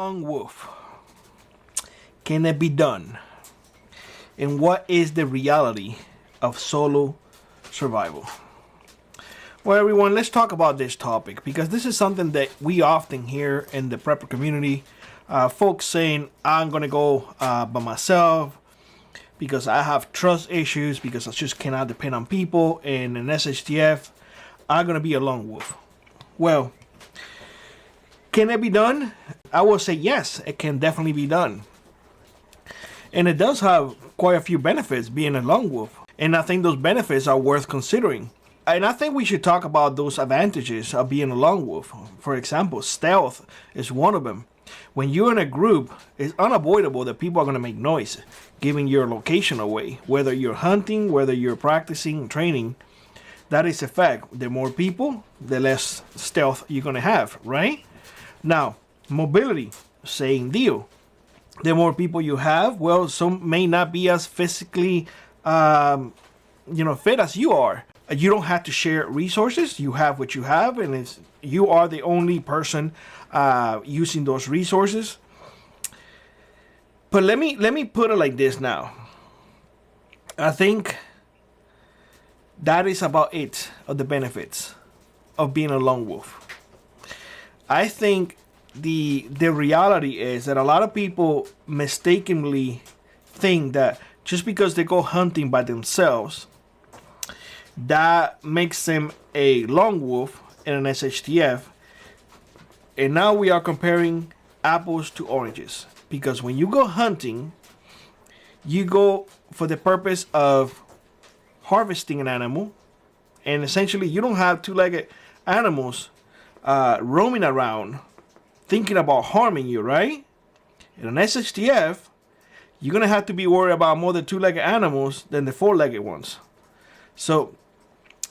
lone wolf? Can it be done? And what is the reality of solo survival? Well, everyone, let's talk about this topic because this is something that we often hear in the prepper community. Folks saying, I'm going to go by myself because I have trust issues, because I just cannot depend on people. And in shtf, I'm going to be a lone wolf. Well, can it be done? I will say yes, it can definitely be done. And it does have quite a few benefits being a lone wolf. And I think those benefits are worth considering. And I think we should talk about those advantages of being a lone wolf. For example, stealth is one of them. When you're in a group, it's unavoidable that people are going to make noise, giving your location away. Whether you're hunting, whether you're practicing, training, that is a fact. The more people, the less stealth you're going to have, right? Now, mobility, same deal. The more people you have, well, some may not be as physically, fit as you are. You don't have to share resources. You have what you have, and you are the only person using those resources. But let me put it like this now. I think that is about it of the benefits of being a lone wolf. I think the reality is that a lot of people mistakenly think that just because they go hunting by themselves, that makes them a lone wolf in an shtf. And now we are comparing apples to oranges, because when you go hunting, you go for the purpose of harvesting an animal, and essentially you don't have two-legged animals roaming around thinking about harming you, right? In an shtf, you're gonna have to be worried about more the two-legged animals than the four-legged ones. So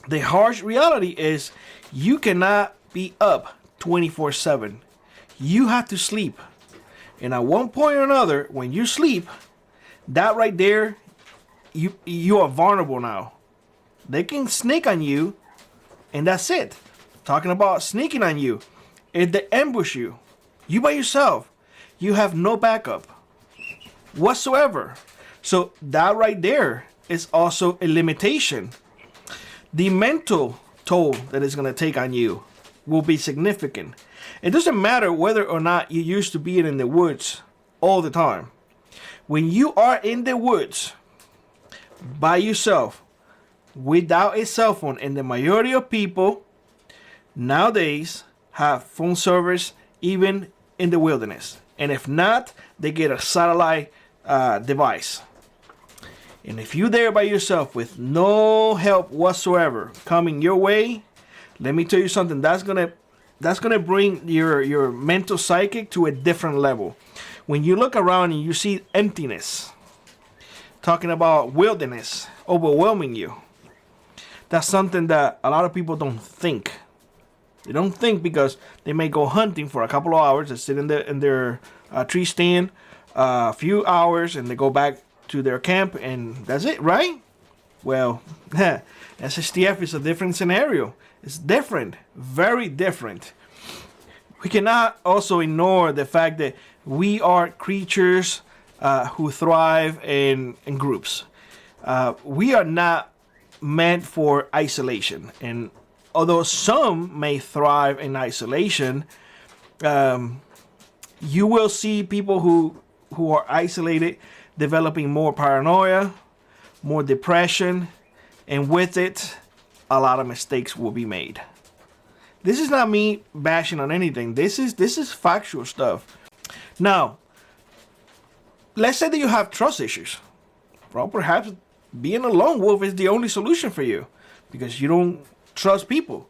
the harsh reality is you cannot be up 24/7. You have to sleep. And at one point or another, when you sleep, that right there, you are vulnerable now. They can sneak on you, and that's it. Talking about sneaking on you, if they ambush you, you by yourself, you have no backup whatsoever. So that right there is also a limitation. The mental toll that it's going to take on you will be significant. It doesn't matter whether or not you used to be in the woods all the time. When you are in the woods by yourself, without a cell phone, and the majority of people nowadays have phone service even in the wilderness. And if not, they get a satellite device. And if you're there by yourself with no help whatsoever coming your way, let me tell you something, that's gonna bring your mental psychic to a different level. When you look around and you see emptiness, talking about wilderness overwhelming you, that's something that a lot of people don't think. They don't think because they may go hunting for a couple of hours and sit in their tree stand a few hours, and they go back to their camp, and that's it, right? Well, shtf is a different scenario. It's different, very different. We cannot also ignore the fact that we are creatures who thrive in groups. We are not meant for isolation, and although some may thrive in isolation, you will see people who are isolated developing more paranoia, more depression, and with it, a lot of mistakes will be made. This is not me bashing on anything. This is factual stuff. Now, let's say that you have trust issues. Well, perhaps being a lone wolf is the only solution for you, because you don't trust people,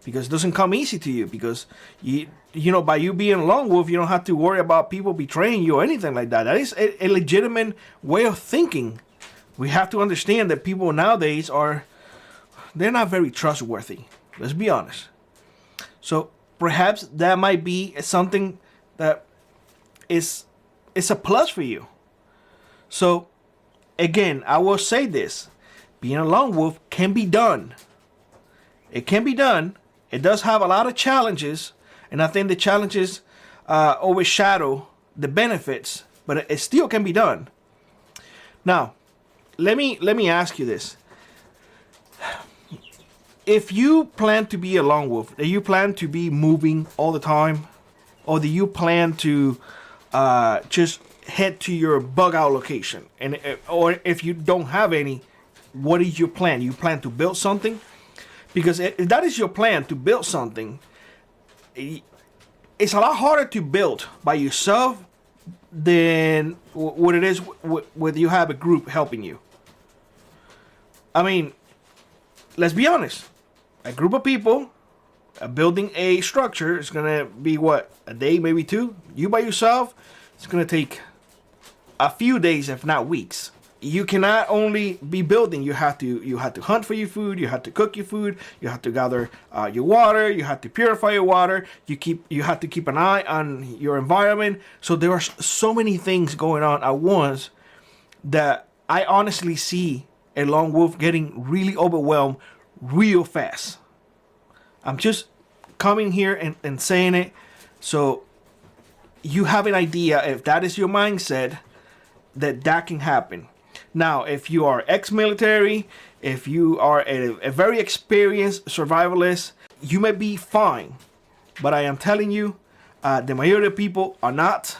because it doesn't come easy to you, because by you being a lone wolf, you don't have to worry about people betraying you or anything like that. That is a legitimate way of thinking. We have to understand that people nowadays they're not very trustworthy. Let's be honest. So perhaps that might be something that is a plus for you. So again, I will say this: being a lone wolf can be done. It can be done. It does have a lot of challenges, and I think the challenges overshadow the benefits, but it still can be done. Now, let me ask you this. If you plan to be a lone wolf, do you plan to be moving all the time? Or do you plan to just head to your bug out location? And or if you don't have any, what is your plan? You plan to build something? Because if that is your plan, to build something, it's a lot harder to build by yourself than what it is when you have a group helping you. I mean, let's be honest. A group of people building a structure is gonna be what, a day, maybe two. You by yourself, it's gonna take a few days, if not weeks. You cannot only be building. You have to hunt for your food. You have to cook your food. You have to gather your water. You have to purify your water. You have to keep an eye on your environment. So there are so many things going on at once that I honestly see a lone wolf getting really overwhelmed real fast. I'm just coming here and saying it so you have an idea, if that is your mindset, that can happen. Now, if you are ex-military, if you are a very experienced survivalist, you may be fine. But I am telling you, the majority of people are not.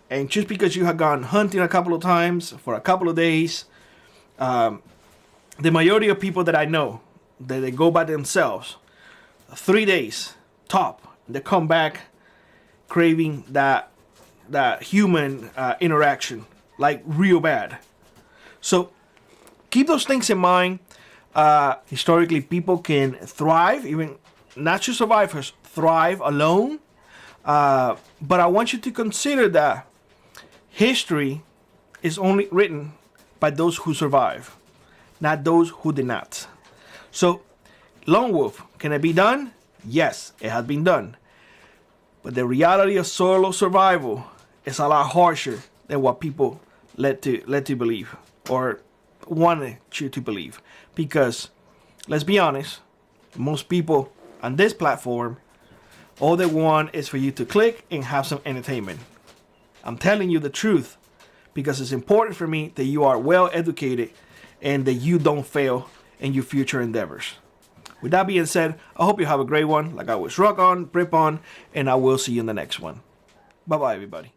And just because you have gone hunting a couple of times for a couple of days, the majority of people that I know, that they go by themselves, 3 days top, they come back craving that human interaction, like real bad. So keep those things in mind. Historically, people can thrive, even natural survivors thrive alone. But I want you to consider that history is only written by those who survive, not those who did not. So, lone wolf, can it be done? Yes, it has been done. But the reality of solo survival is a lot harsher than what people let to believe, or wanted you to believe. Because, let's be honest, most people on this platform, all they want is for you to click and have some entertainment. I'm telling you the truth because it's important for me that you are well educated and that you don't fail in your future endeavors. With that being said, I hope you have a great one. Like I always, rock on, prep on, and I will see you in the next one. Bye-bye, everybody.